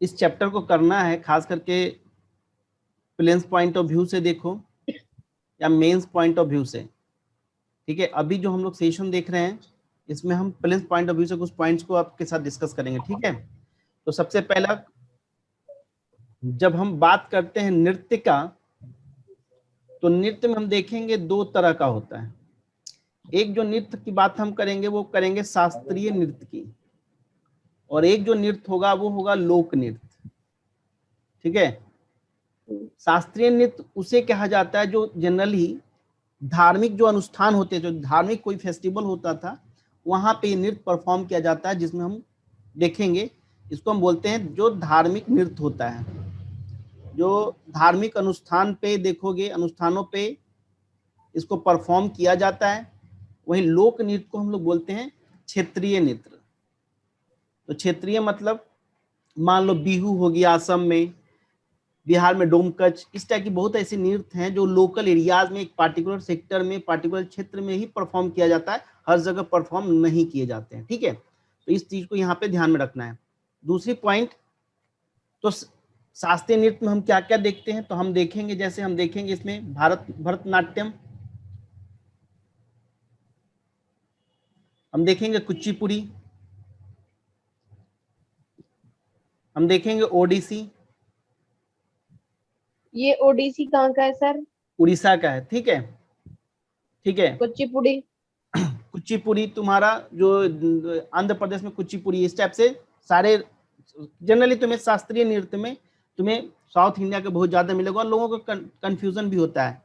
इस चैप्टर को करना है खास करके प्लेन्स पॉइंट ऑफ व्यू से देखो या मेंस पॉइंट ऑफ व्यू से, ठीक है। अभी जो हम लोग सेशन देख रहे हैं इसमें हम प्लेन्स पॉइंट ऑफ व्यू से कुछ पॉइंट्स को आपके साथ डिस्कस करेंगे, ठीक है। तो सबसे पहला, जब हम बात करते हैं नृत्य का, तो नृत्य में हम देखेंगे दो तरह का होता है। एक जो नृत्य की बात हम करेंगे वो करेंगे शास्त्रीय नृत्य की, और एक जो नृत्य होगा वो होगा लोक नृत्य, ठीक है। शास्त्रीय नृत्य उसे कहा जाता है जो जनरली धार्मिक जो अनुष्ठान होते हैं, जो धार्मिक कोई फेस्टिवल होता था वहां पे नृत्य परफॉर्म किया जाता है, जिसमें हम देखेंगे इसको हम बोलते हैं जो धार्मिक नृत्य होता है। जो धार्मिक अनुष्ठान पे देखोगे, अनुष्ठानों पे इसको परफॉर्म किया जाता है। वहीं लोक नृत्य को हम लोग बोलते हैं क्षेत्रीय नृत्य। तो क्षेत्रीय मतलब मान लो बिहू हो गया असम में, बिहार में डोमकच, इस टाइप की बहुत ऐसे नृत्य हैं जो लोकल एरियाज में, एक पार्टिकुलर सेक्टर में, पार्टिकुलर क्षेत्र में ही परफॉर्म किया जाता है, हर जगह परफॉर्म नहीं किए जाते हैं, ठीक है। तो इस चीज को यहाँ पे ध्यान में रखना है। दूसरी पॉइंट, तो शास्त्रीय नृत्य में हम क्या क्या देखते हैं, तो हम देखेंगे, जैसे हम देखेंगे इसमें भरतनाट्यम, हम देखेंगे कुचिपुड़ी, हम देखेंगे ओडिसी। ये ओडिसी कहाँ का है सर? उड़ीसा का है, ठीक है, ठीक है। कुचिपुड़ी? कुचिपुड़ी तुम्हारा जो आंध्र प्रदेश में कुचिपुड़ी, इस टाइप से सारे जनरली तुम्हें शास्त्रीय नृत्य में तुम्हें साउथ इंडिया के बहुत ज्यादा मिलेगा, और लोगों को कंफ्यूजन भी होता है।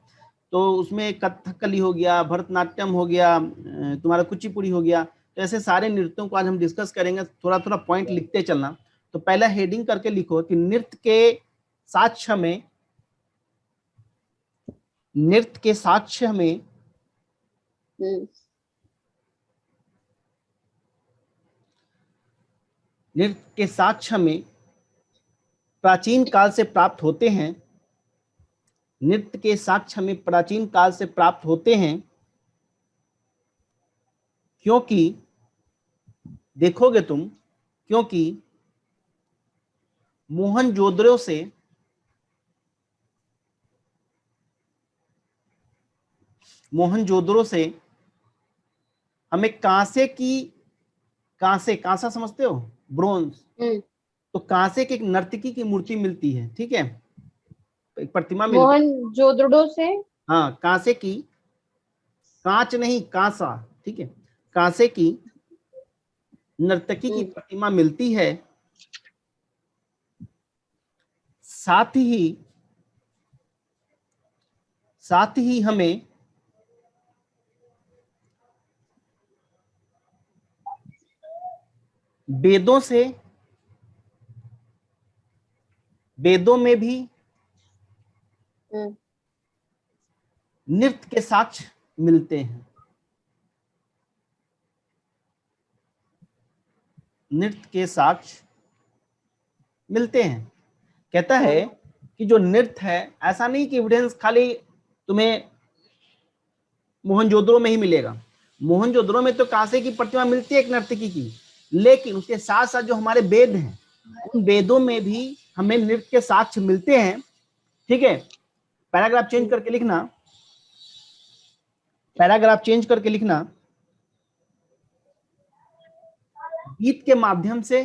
तो उसमें कथकली हो गया, भरतनाट्यम हो गया, तुम्हारा कुचिपुड़ी हो गया। तो ऐसे सारे नृत्यों को आज हम डिस्कस करेंगे, थोड़ा थोड़ा पॉइंट लिखते चलना। तो पहला हेडिंग करके लिखो कि नृत्य के साक्ष्य में, नृत्य के साक्ष्य में नृत्य के साक्ष्य में प्राचीन काल से प्राप्त होते हैं। नृत्य के साक्ष्य में प्राचीन काल से प्राप्त होते हैं, क्योंकि देखोगे तुम, क्योंकि मोहनजोदड़ो से हमें कांसा समझते हो, ब्रोंज। तो कांसे की एक नर्तकी की मूर्ति मिलती है, ठीक है, एक प्रतिमा मिलती है। मोहनजोदड़ो से? हाँ, कांसे की, कांच नहीं कांसा, ठीक है, कांसे की नर्तकी की प्रतिमा मिलती है। साथ ही हमें वेदों में भी नृत्य के साक्ष्य मिलते हैं। नृत्य के साक्ष्य मिलते हैं। कहता है कि जो नृत्य है, ऐसा नहीं कि एविडेंस खाली तुम्हें मोहनजोदड़ो में ही मिलेगा। मोहनजोदड़ो में तो कांसे की प्रतिमा मिलती है एक नर्तकी की, लेकिन उसके साथ साथ जो हमारे वेद हैं, उन वेदों में भी हमें नृत्य के साक्ष्य मिलते हैं, ठीक है। पैराग्राफ चेंज करके लिखना, पैराग्राफ चेंज करके लिखना, गीत के माध्यम से,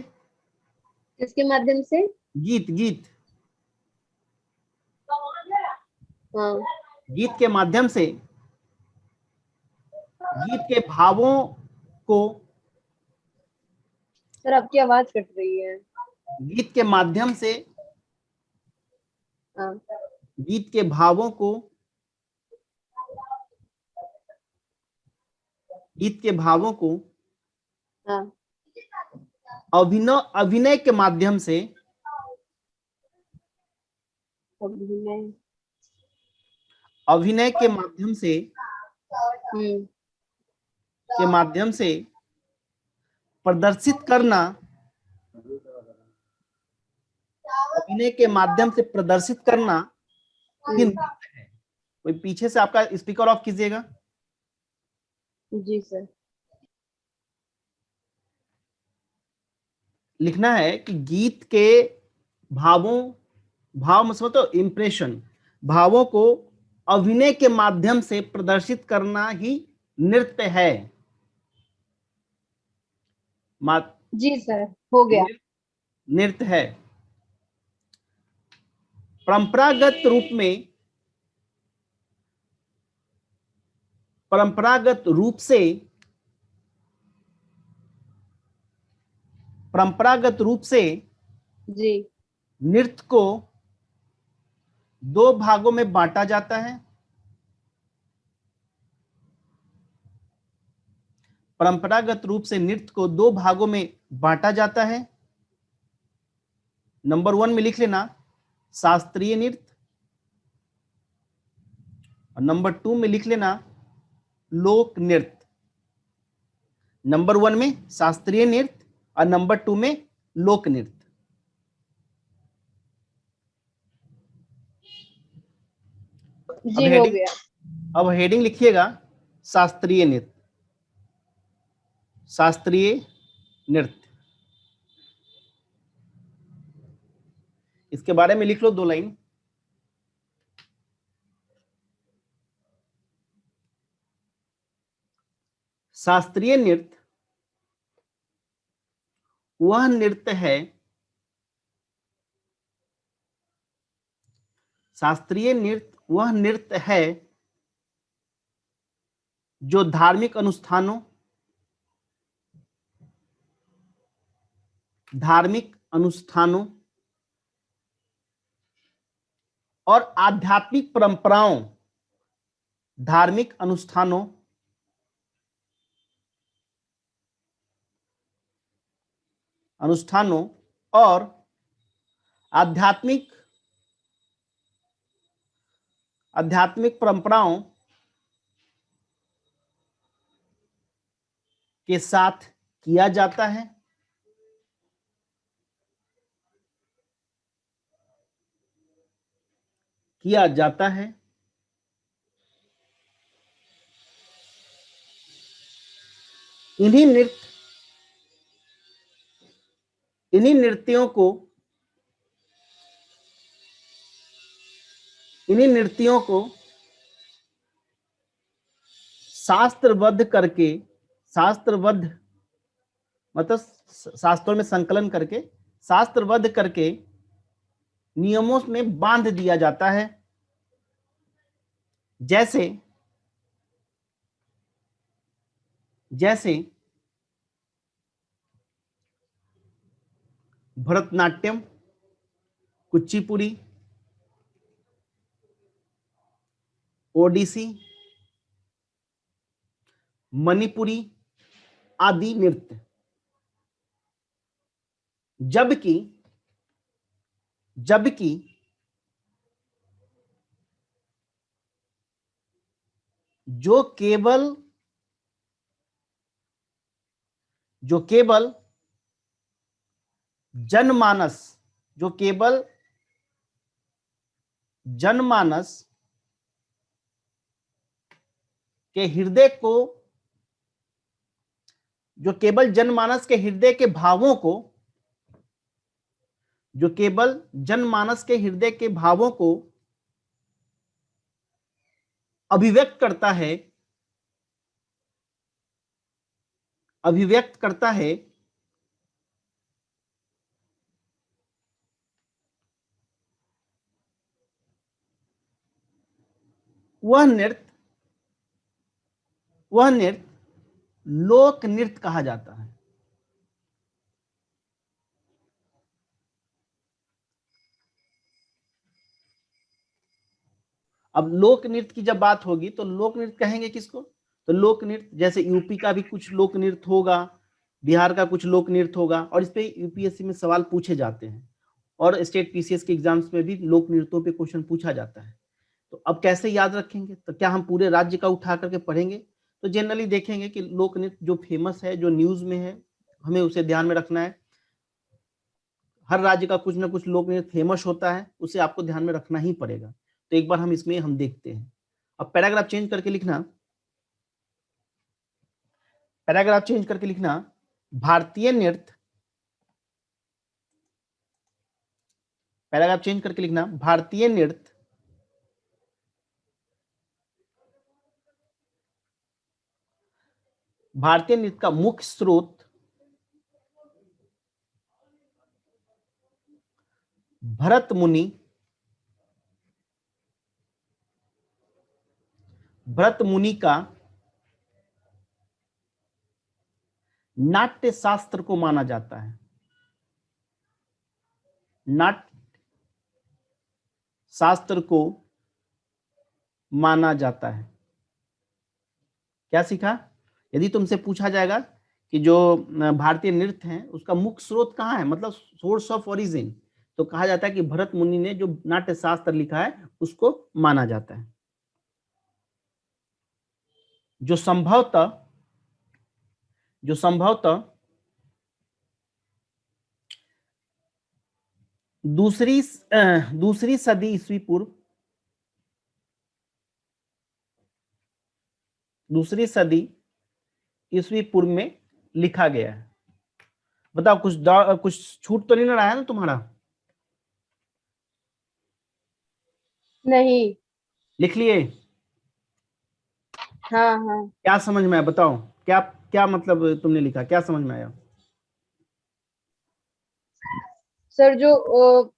किसके माध्यम से? गीत गीत हाँ। गीत के माध्यम से, गीत के भावों को, सर आपकी आवाज कट रही है। गीत के माध्यम से, हाँ। गीत के भावों को, गीत के भावों को हाँ। अभिनय के माध्यम से, अभिनय के माध्यम से, के माध्यम से प्रदर्शित करना, अभिनय के माध्यम से प्रदर्शित करना ही नृत्य है। कोई पीछे से आपका स्पीकर ऑफ कीजिएगा। जी सर। लिखना है कि गीत के भाव मतलब तो इम्प्रेशन, भावों को अभिनय के माध्यम से प्रदर्शित करना ही नृत्य है। जी सर, हो गया। नृत्य है। परंपरागत रूप में, परंपरागत रूप से, परंपरागत रूप से जी नृत्य को दो भागों में बांटा जाता है। परंपरागत रूप से नृत्य को दो भागों में बांटा जाता है। नंबर 1 में लिख लेना शास्त्रीय नृत्य, और नंबर 2 में लिख लेना लोक नृत्य। नंबर 1 में शास्त्रीय नृत्य और नंबर 2 में लोक नृत्य। जी हो गया। अब हेडिंग लिखिएगा शास्त्रीय नृत्य। शास्त्रीय नृत्य, इसके बारे में लिख लो 2 लाइन। शास्त्रीय नृत्य वह नृत्य है, शास्त्रीय नृत्य वह नृत्य है जो धार्मिक अनुष्ठानों, और आध्यात्मिक परंपराओं, धार्मिक अनुष्ठानों और आध्यात्मिक परंपराओं के साथ किया जाता है। इन्हीं नृत्यों को शास्त्रबद्ध करके, मतलब शास्त्रों में संकलन करके, शास्त्रबद्ध करके नियमों में बांध दिया जाता है। जैसे भरतनाट्यम, कुचिपुड़ी, ओडिसी, मणिपुरी आदि नृत्य। जबकि जो केवल जनमानस के हृदय को, जो केवल जनमानस के हृदय के भावों को, अभिव्यक्त करता है, वह नृत्य लोक नृत्य कहा जाता है। अब लोक नृत्य की जब बात होगी तो लोक नृत्य कहेंगे किसको? तो लोक नृत्य जैसे यूपी का भी कुछ लोक नृत्य होगा, बिहार का कुछ लोक नृत्य होगा, और इस पे यूपीएससी में सवाल पूछे जाते हैं, और स्टेट पीसीएस के एग्जाम्स में भी लोक नृत्यों पे क्वेश्चन पूछा जाता है। तो अब कैसे याद रखेंगे? तो क्या हम पूरे राज्य का उठा करके पढ़ेंगे? तो जनरली देखेंगे कि लोक नृत्य जो फेमस है, जो न्यूज में है, हमें उसे ध्यान में रखना है। हर राज्य का कुछ ना कुछ लोक नृत्य फेमस होता है, उसे आपको ध्यान में रखना ही पड़ेगा। तो एक बार हम इसमें देखते हैं। अब पैराग्राफ चेंज करके लिखना, भारतीय नृत्य पैराग्राफ चेंज करके लिखना, भारतीय नृत्य का मुख्य स्रोत भरत मुनि का नाट्य शास्त्र को माना जाता है। नाट्य शास्त्र को माना जाता है। क्या सीखा? यदि तुमसे पूछा जाएगा कि जो भारतीय नृत्य है उसका मुख्य स्रोत कहाँ है, मतलब सोर्स ऑफ ओरिजिन, तो कहा जाता है कि भरत मुनि ने जो नाट्य शास्त्र लिखा है उसको माना जाता है। जो संभवतः दूसरी सदी ईस्वी पूर्व, में लिखा गया है। बताओ कुछ छूट तो नहीं रहा है ना तुम्हारा? नहीं। लिख लिए? हाँ हाँ क्या समझ में आया बताओ? क्या क्या मतलब तुमने लिखा, क्या समझ में आया? सर, जो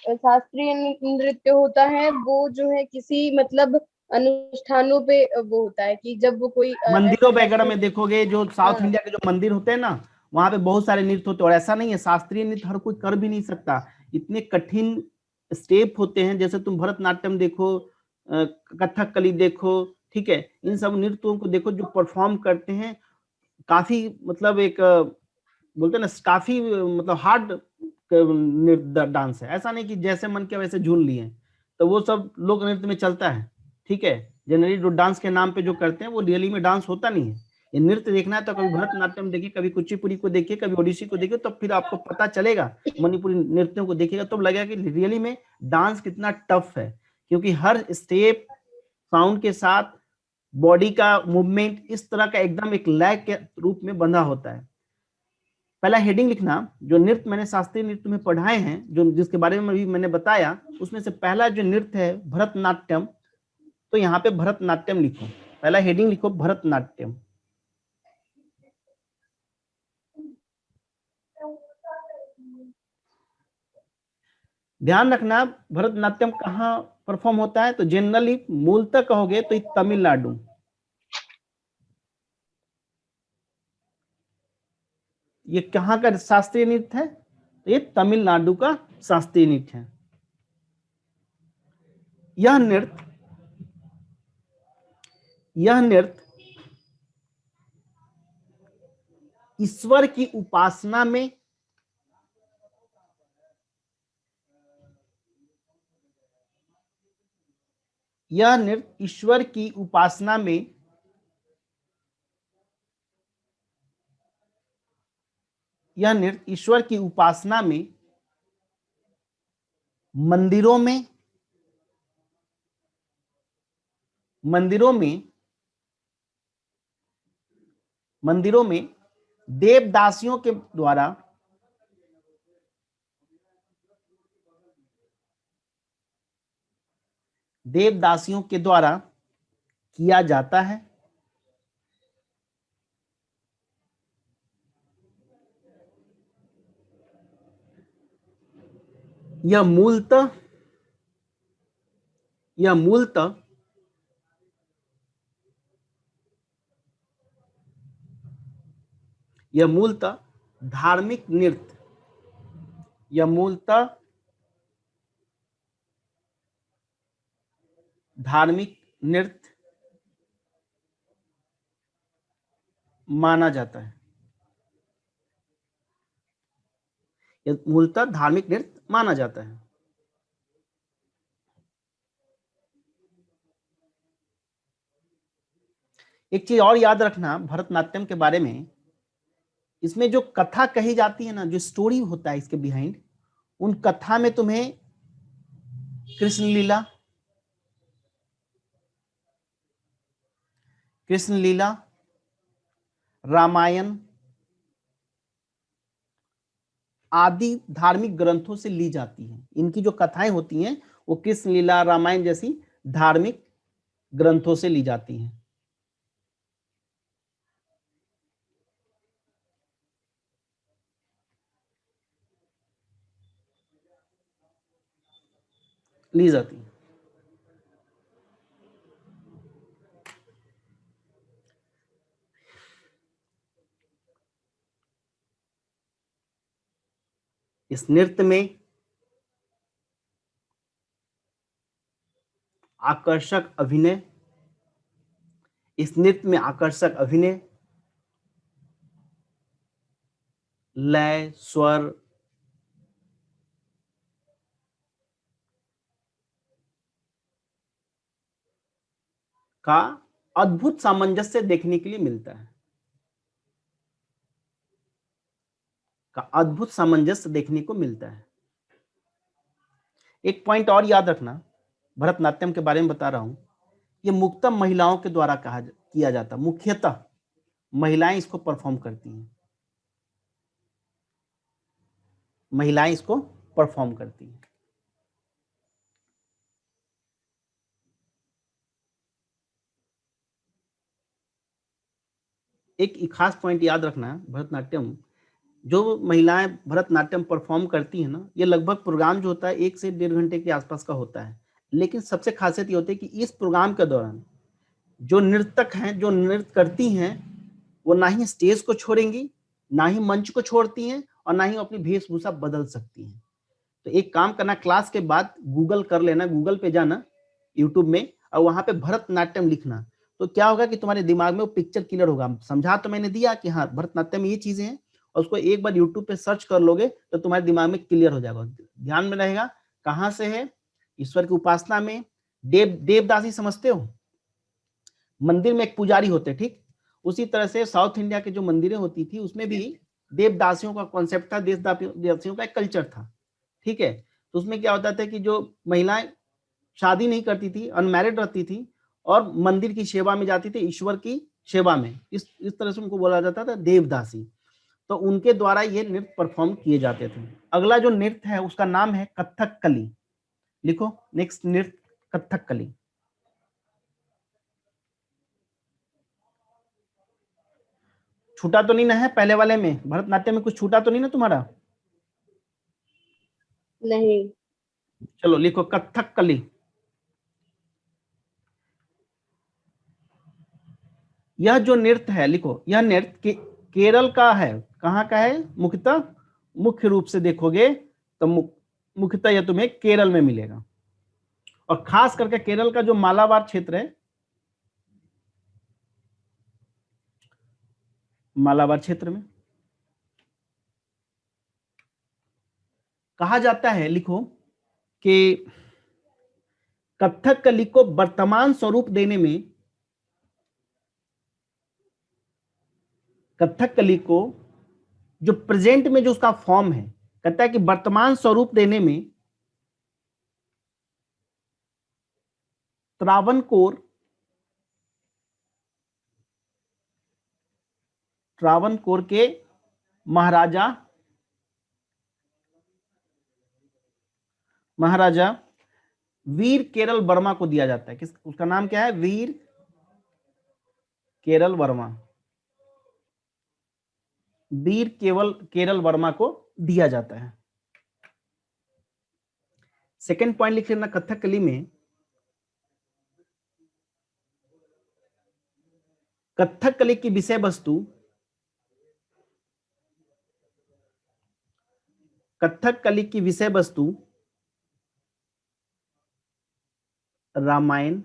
शास्त्रीय नृत्य होता है वो जो है किसी मतलब अनुष्ठानों पे वो होता है कि जब वो कोई मंदिरों ऐसा वगैरह फेस्टिवल। में देखोगे, जो साउथ हाँ इंडिया के जो मंदिर होते हैं ना, वहां पे बहुत सारे नृत्य होते हैं। और ऐसा नहीं है, शास्त्रीय नृत्य हर कोई कर भी नहीं सकता, इतने कठिन स्टेप होते हैं। जैसे तुम भरतनाट्यम देखो, कथकली देखो, ठीक है, इन सब नृत्यों को देखो जो परफॉर्म करते हैं, काफी मतलब एक बोलते हैं ना, काफी मतलब हार्ड डांस है। ऐसा नहीं कि जैसे मन किया वैसे झूल लिए, तो वो सब लोक नृत्य में चलता है, ठीक है। जनरली जो डांस के नाम पे जो करते हैं वो रियली में डांस होता नहीं है। ये नृत्य देखना है तो कभी भरतनाट्यम देखिए, कभी कुचिपुड़ी को देखिए, कभी ओडिसी को देखिए, तो फिर आपको पता चलेगा। मणिपुरी नृत्यों को देखिएगा तो लगेगा कि रियली में डांस कितना टफ है, क्योंकि हर स्टेप साउंड के साथ बॉडी का मूवमेंट इस तरह का एकदम एक लय के रूप में बंधा होता है। पहला हेडिंग लिखना, जो नृत्य मैंने शास्त्रीय नृत्य में पढ़ाए हैं, जो जिसके बारे में भी मैंने बताया, उसमें से पहला जो नृत्य है भरतनाट्यम, तो यहाँ पे भरतनाट्यम लिखो, पहला हेडिंग लिखो भरतनाट्यम। ध्यान रखना भरतनाट्यम कहाँ परफॉर्म होता है, तो जनरली मूलतः कहोगे तो तमिलनाडु, ये कहाँ का शास्त्रीय नृत्य है, तो ये तमिलनाडु का शास्त्रीय नृत्य है। यह नृत्य ईश्वर की उपासना में यह नृत्य ईश्वर की उपासना में यह नृत्य ईश्वर की उपासना में मंदिरों में देवदासियों के द्वारा किया जाता है। यह मूलतः धार्मिक नृत्य माना जाता है। यह मूलतः धार्मिक नृत्य माना जाता है। एक चीज और याद रखना भरतनाट्यम के बारे में, इसमें जो कथा कही जाती है ना, जो स्टोरी होता है इसके बिहाइंड, उन कथा में तुम्हें कृष्ण लीला, रामायण, आदि धार्मिक ग्रंथों से ली जाती हैं। इनकी जो कथाएं होती हैं वो कृष्ण लीला, रामायण जैसी धार्मिक ग्रंथों से ली जाती हैं। ली जाती हैं। इस नृत्य में आकर्षक अभिनय, इस नृत्य में आकर्षक अभिनय, लय, स्वर, का अद्भुत सामंजस्य देखने के लिए मिलता है, का अद्भुत सामंजस्य देखने को मिलता है। एक पॉइंट और याद रखना, भरतनाट्यम के बारे में बता रहा हूं, ये मुख्यतः महिलाओं के द्वारा किया जाता, मुख्यतः महिलाएं इसको परफॉर्म करती हैं, महिलाएं इसको परफॉर्म करती हैं। एक खास पॉइंट याद रखना, भरतनाट्यम, जो महिलाएं भरतनाट्यम परफॉर्म करती हैं ना, ये लगभग प्रोग्राम जो होता है 1 से 1.5 घंटे के आसपास का होता है। लेकिन सबसे खासियत ये होती है कि इस प्रोग्राम के दौरान जो नर्तक हैं, जो नृत्य करती हैं, वो ना ही स्टेज को छोड़ेंगी, ना ही मंच को छोड़ती हैं, और ना ही अपनी वेशभूषा बदल सकती हैं। तो एक काम करना, क्लास के बाद गूगल कर लेना, गूगल पे जाना यूट्यूब में, और वहां पे भरतनाट्यम लिखना, तो क्या होगा कि तुम्हारे दिमाग में वो पिक्चर क्लियर होगा। समझा तो मैंने दिया कि हाँ भरतनाट्यम में ये चीजें हैं, और उसको एक बार यूट्यूब पे सर्च कर लोगे तो तुम्हारे दिमाग में क्लियर हो जाएगा, ध्यान में रहेगा। कहाँ से है? ईश्वर की उपासना में। देवदासी समझते हो? मंदिर में एक पुजारी होते, ठीक उसी तरह से साउथ इंडिया के जो मंदिरें होती थी उसमें भी देवदासियों का कॉन्सेप्ट था, देवदासियों का एक कल्चर था, ठीक है। तो उसमें क्या होता था कि जो महिलाएं शादी नहीं करती थी, अनमैरिड रहती थी, और मंदिर की सेवा में जाती थी, ईश्वर की सेवा में, इस तरह से उनको बोला जाता था देवदासी। तो उनके द्वारा ये नृत्य परफॉर्म किए जाते थे। अगला जो नृत्य है उसका नाम है कथकली। लिखो नेक्स्ट नृत्य, कथकली। छूटा तो नहीं ना है पहले वाले में? भरतनाट्यम में कुछ छूटा तो नहीं ना तुम्हारा? नहीं। चलो लिखो कथकली। यह जो नृत्य है, लिखो, यह नृत्य केरल का है। कहाँ का है? मुख्यतः, मुख्य रूप से देखोगे तो मुख्यतः यह तुम्हें केरल में मिलेगा, और खास करके केरल का जो मालाबार क्षेत्र है, मालाबार क्षेत्र में कहा जाता है, लिखो, कि कथकली को वर्तमान स्वरूप देने में, कथकली को जो प्रेजेंट में जो उसका फॉर्म है, कहता है कि वर्तमान स्वरूप देने में त्रावणकोर, त्रावणकोर के महाराजा, महाराजा वीर केरल वर्मा को दिया जाता है। किस, उसका नाम क्या है? वीर केरल वर्मा, वीर केवल केरल वर्मा को दिया जाता है। सेकंड पॉइंट लिख लेना कथकली में, कथकली की विषय वस्तु, कथकली की विषय वस्तु रामायण,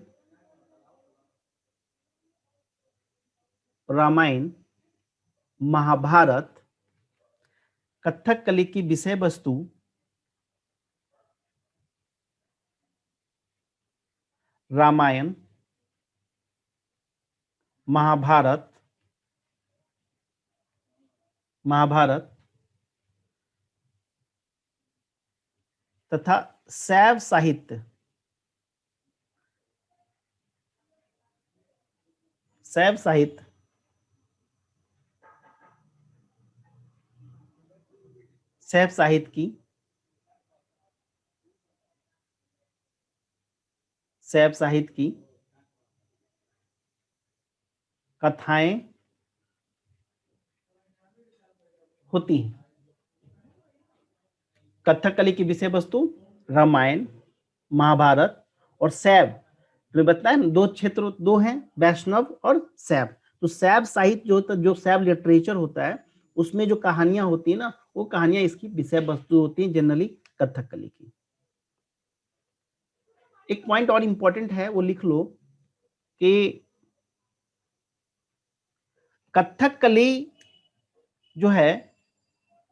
रामायण, महाभारत। कथकली की विषय वस्तु रामायण, महाभारत, महाभारत तथा शैव साहित्य, शैव साहित्य, सैफ साहित्य की, सैफ साहित्य की कथाएं होती हैं। कथकली की विषय वस्तु रामायण, महाभारत और शैव, तो बताया ना, दो क्षेत्र दो हैं, वैष्णव और शैव। तो शैव साहित्य जो होता है, जो शैव लिटरेचर होता है, उसमें जो कहानियां होती है ना, वो कहानियां इसकी विषय वस्तु होती हैं जनरली कथकली की। एक पॉइंट और इंपॉर्टेंट है, वो लिख लो कि कथकली जो है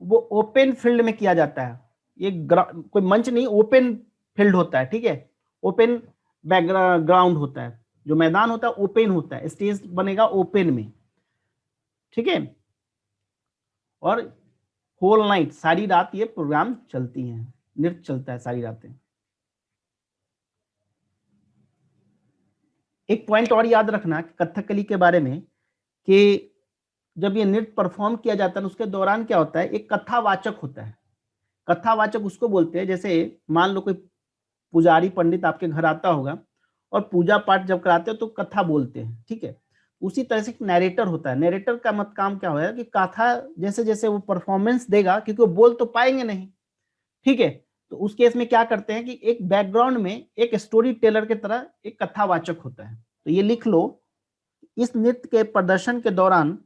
वो ओपन फील्ड में किया जाता है। ये कोई मंच नहीं, ओपन फील्ड होता है, ठीक है, ओपन बैकग्राउंड होता है, जो मैदान होता है ओपन होता है, स्टेज बनेगा ओपन में, ठीक है। और होल नाइट, सारी रात ये प्रोग्राम चलती है, नृत्य चलता है सारी रातें। एक पॉइंट और याद रखना कथकली के बारे में कि जब ये नृत्य परफॉर्म किया जाता है उसके दौरान क्या होता है, एक कथावाचक होता है। कथावाचक उसको बोलते हैं, जैसे मान लो कोई पुजारी पंडित आपके घर आता होगा और पूजा पाठ जब कराते हो तो कथा बोलते हैं, ठीक है। उसी तरह से नैरेटर होता है। नैरेटर का मत काम क्या होगा कि कथा जैसे जैसे वो परफॉर्मेंस देगा, क्योंकि वो बोल तो पाएंगे नहीं, ठीक है, तो उस केस में क्या करते हैं कि एक बैकग्राउंड में एक स्टोरी टेलर की तरह एक कथावाचक होता है। तो ये लिख लो, इस नृत्य के प्रदर्शन के दौरान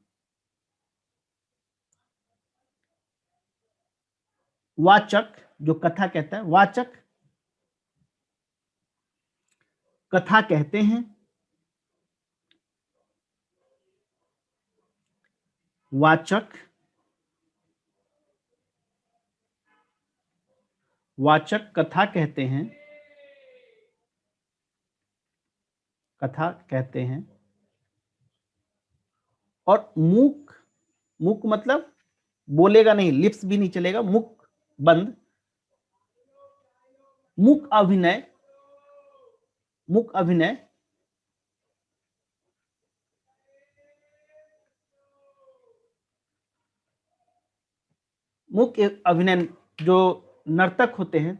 वाचक, जो कथा कहता है, वाचक कथा कहते हैं, वाचक कथा कहते हैं, कथा कहते हैं। और मूक, मूक मतलब बोलेगा नहीं, लिप्स भी नहीं चलेगा, मुख बंद, मुख अभिनय, मुख अभिनय मुख्य अभिनय जो नर्तक होते हैं,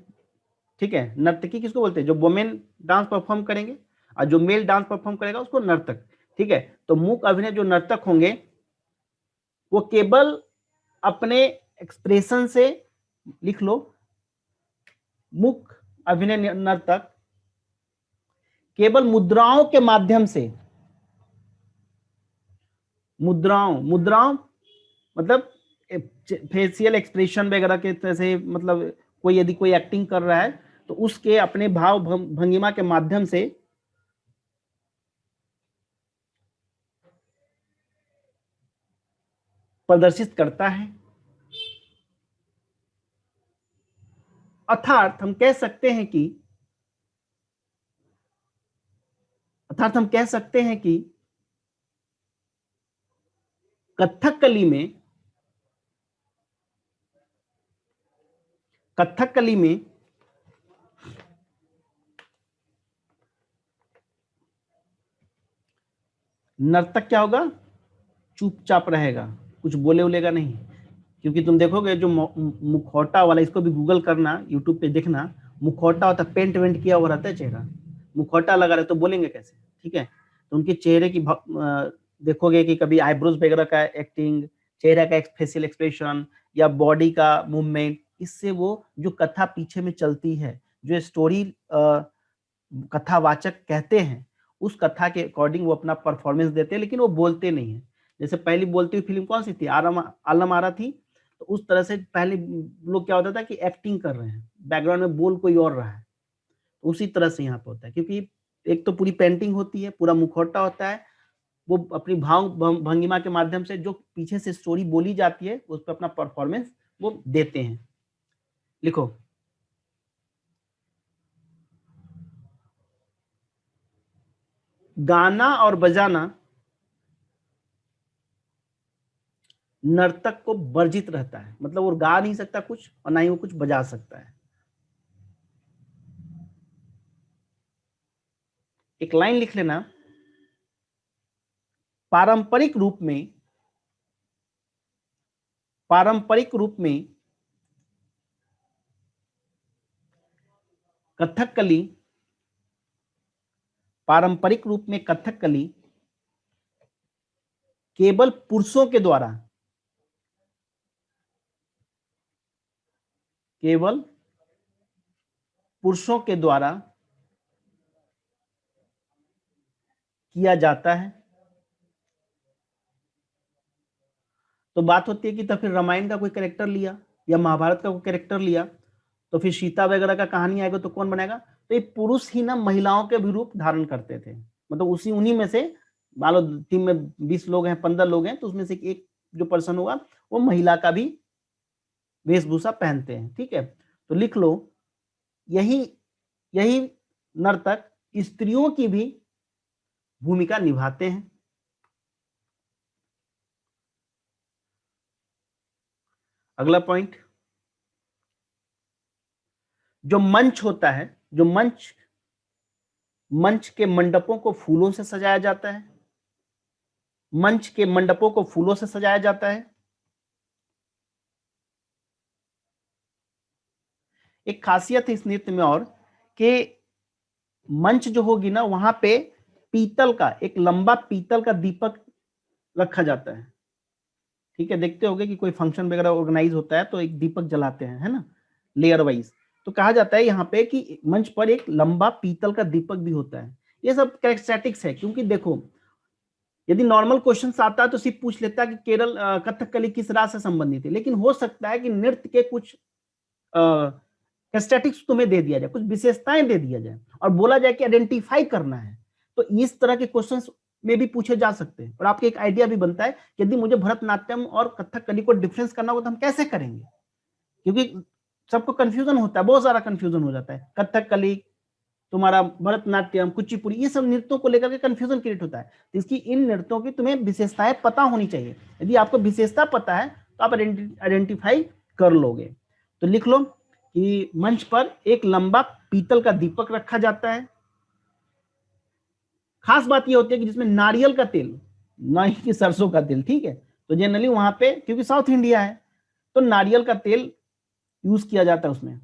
ठीक है, नर्तकी किसको बोलते हैं, जो वुमेन डांस परफॉर्म करेंगे, और जो मेल डांस परफॉर्म करेगा उसको नर्तक, ठीक है। तो मुख अभिनय जो नर्तक होंगे वो केवल अपने एक्सप्रेशन से, लिख लो, मुख अभिनय नर्तक केवल मुद्राओं के माध्यम से, मुद्राओं मतलब फेशियल एक्सप्रेशन वगैरह के तरह से, मतलब कोई यदि कोई एक्टिंग कर रहा है तो उसके अपने भाव भंगिमा के माध्यम से प्रदर्शित करता है। अर्थात हम कह सकते हैं कि कथकली में नर्तक क्या होगा, चुपचाप रहेगा, कुछ बोलेगा नहीं। क्योंकि तुम देखोगे जो मुखौटा वाला, इसको भी गूगल करना, यूट्यूब पे देखना, मुखौटा होता है, पेंट वेंट किया हुआ रहता है चेहरा, मुखौटा लगा रहे तो बोलेंगे कैसे, ठीक है। तो उनके चेहरे की देखोगे कि कभी आईब्रोज वगैरह का एक्टिंग, चेहरे का फेशियल एक्सप्रेशन या बॉडी का मूवमेंट, इससे वो जो कथा पीछे में चलती है, जो स्टोरी कथावाचक कहते हैं, उस कथा के अकॉर्डिंग वो अपना परफॉर्मेंस देते हैं, लेकिन वो बोलते नहीं है। जैसे पहली बोलती हुई फिल्म कौन सी थी, आलम आरा थी, तो उस तरह से पहले लोग क्या होता था कि एक्टिंग कर रहे हैं, बैकग्राउंड में बोल कोई और रहा है, उसी तरह से यहाँ पे होता है। क्योंकि एक तो पूरी पेंटिंग होती है, पूरा मुखौटा होता है, वो अपनी भाव भंगिमा के माध्यम से जो पीछे से स्टोरी बोली जाती है उस पर अपना परफॉर्मेंस वो देते हैं। लिखो, गाना और बजाना नर्तक को वर्जित रहता है, मतलब वो गा नहीं सकता कुछ और ना ही वो कुछ बजा सकता है। एक लाइन लिख लेना, पारंपरिक रूप में कथकली, पारंपरिक रूप में कथकली केवल पुरुषों के द्वारा, केवल पुरुषों के द्वारा किया जाता है। तो बात होती है कि तो फिर रामायण का कोई कैरेक्टर लिया या महाभारत का कोई कैरेक्टर लिया तो फिर सीता वगैरह का कहानी आएगा तो कौन बनेगा? तो ये पुरुष ही ना महिलाओं के भी रूप धारण करते थे, मतलब उसी उन्हीं में से, मान लो टीम में 20 लोग हैं, 15 लोग हैं, तो उसमें से एक जो पर्सन होगा वो महिला का भी वेशभूषा पहनते हैं। ठीक है, तो लिख लो, यही यही नर्तक स्त्रियों की भी भूमिका निभाते हैं। अगला पॉइंट, जो मंच होता है, जो मंच के मंडपों को फूलों से सजाया जाता है, मंच के मंडपों को फूलों से सजाया जाता है। एक खासियत है इस नृत्य में और कि मंच जो होगी ना, वहां पे पीतल का, एक लंबा पीतल का दीपक रखा जाता है। ठीक है, देखते होंगे कि कोई फंक्शन वगैरह ऑर्गेनाइज होता है तो एक दीपक जलाते हैं, है ना, लेयर वाइज। तो कहा जाता है यहाँ पे कि मंच पर एक लंबा पीतल का दीपक भी होता है। ये सब कैरेक्टरिस्टिक्स है, क्योंकि देखो यदि नॉर्मल क्वेश्चन आता है तो सिर्फ पूछ लेता है कि केरल कथकली किस राज्य से संबंधित है, लेकिन हो सकता है कि नृत्य के कुछ कैरेक्टरिस्टिक्स तुम्हें दे दिया जाए, कुछ विशेषताएं दे दिया जाए और बोला जाए कि आइडेंटिफाई करना है, तो इस तरह के क्वेश्चंस में भी पूछे जा सकते हैं और आपको एक आइडिया भी बनता है कि यदि मुझे भरतनाट्यम और कथकली को डिफरेंस करना होगा तो हम कैसे करेंगे, क्योंकि सबको कंफ्यूजन होता है, बहुत सारा कंफ्यूजन हो जाता है। कथकली, तुम्हारा भरतनाट्यम, कुचिपुड़ी, ये सब नृत्यों को लेकर के कंफ्यूजन क्रिएट होता है। तो इसकी, इन नृत्यों की तुम्हें विशेषताएं पता होनी चाहिए। यदि आपको विशेषता पता है तो आप आइडेंटिफाई कर लोगे। तो लिख लो कि मंच पर एक लंबा पीतल का दीपक रखा जाता है। खास बात यह होती है कि जिसमें नारियल का तेल, ना कि सरसों का तेल। ठीक है, तो जनरली वहां पे, क्योंकि साउथ इंडिया है, तो नारियल का तेल यूज किया जाता है उसमें।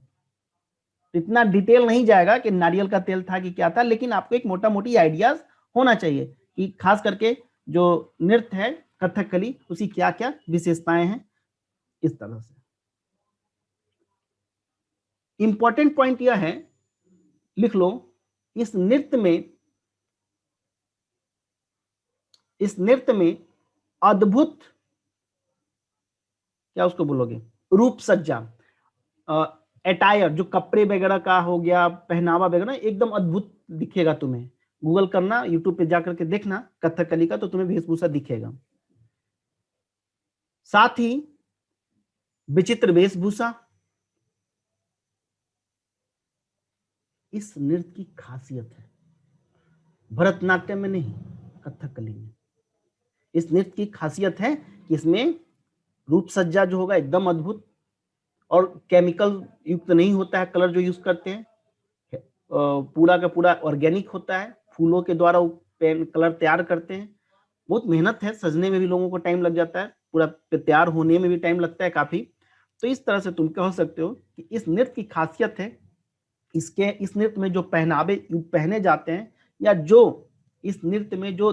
इतना डिटेल नहीं जाएगा कि नारियल का तेल था कि क्या था, लेकिन आपको एक मोटा मोटी आइडियाज होना चाहिए कि खास करके जो नृत्य है कथकली, उसकी क्या क्या विशेषताएं हैं। इस तरह से इंपॉर्टेंट पॉइंट यह है, लिख लो, इस नृत्य में अद्भुत, क्या उसको बोलोगे, रूप सज्जा, एटायर, जो कपड़े वगैरह का हो गया, पहनावा वगैरह, एकदम अद्भुत दिखेगा तुम्हें। गूगल करना, यूट्यूब पे जाकर के देखना कथकली का, तो तुम्हें वेशभूषा दिखेगा। साथ ही विचित्र वेशभूषा इस नृत्य की खासियत है, भरतनाट्यम में नहीं, कथकली में। इस नृत्य की खासियत है कि इसमें रूप सज्जा जो होगा एकदम अद्भुत, और केमिकल युक्त नहीं होता है, कलर जो यूज करते हैं पूरा का पूरा ऑर्गेनिक होता है, फूलों के द्वारा पेन कलर तैयार करते हैं। बहुत मेहनत है, सजने में भी लोगों को टाइम लग जाता है, पूरा तैयार होने में भी टाइम लगता है काफी। तो इस तरह से तुम कह सकते हो कि इस नृत्य की खासियत है, इस नृत्य में जो पहनावे पहने जाते हैं, या जो इस नृत्य में जो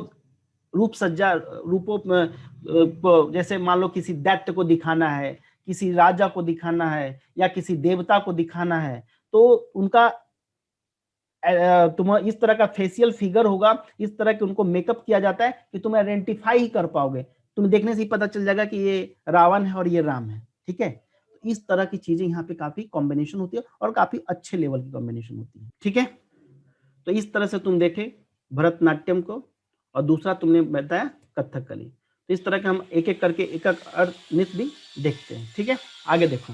रूप सज्जा रूपों में, जैसे मान लो किसी दैत्य को दिखाना है, किसी राजा को दिखाना है, या किसी देवता को दिखाना है, तो उनका तुम इस तरह का फेशियल फिगर होगा, इस तरह के उनको मेकअप किया जाता है कि तुम आइडेंटिफाई ही कर पाओगे, तुम देखने से ही पता चल जाएगा कि ये रावण है और ये राम है। ठीक है, इस तरह की चीजें यहाँ पे काफी कॉम्बिनेशन होती है और काफी अच्छे लेवल की कॉम्बिनेशन होती है। ठीक है, तो इस तरह से तुम देखे भरतनाट्यम को, और दूसरा तुमने बताया कथकली। तो इस तरह के हम एक एक करके एक एक नृत्य भी देखते हैं। ठीक है, आगे देखो।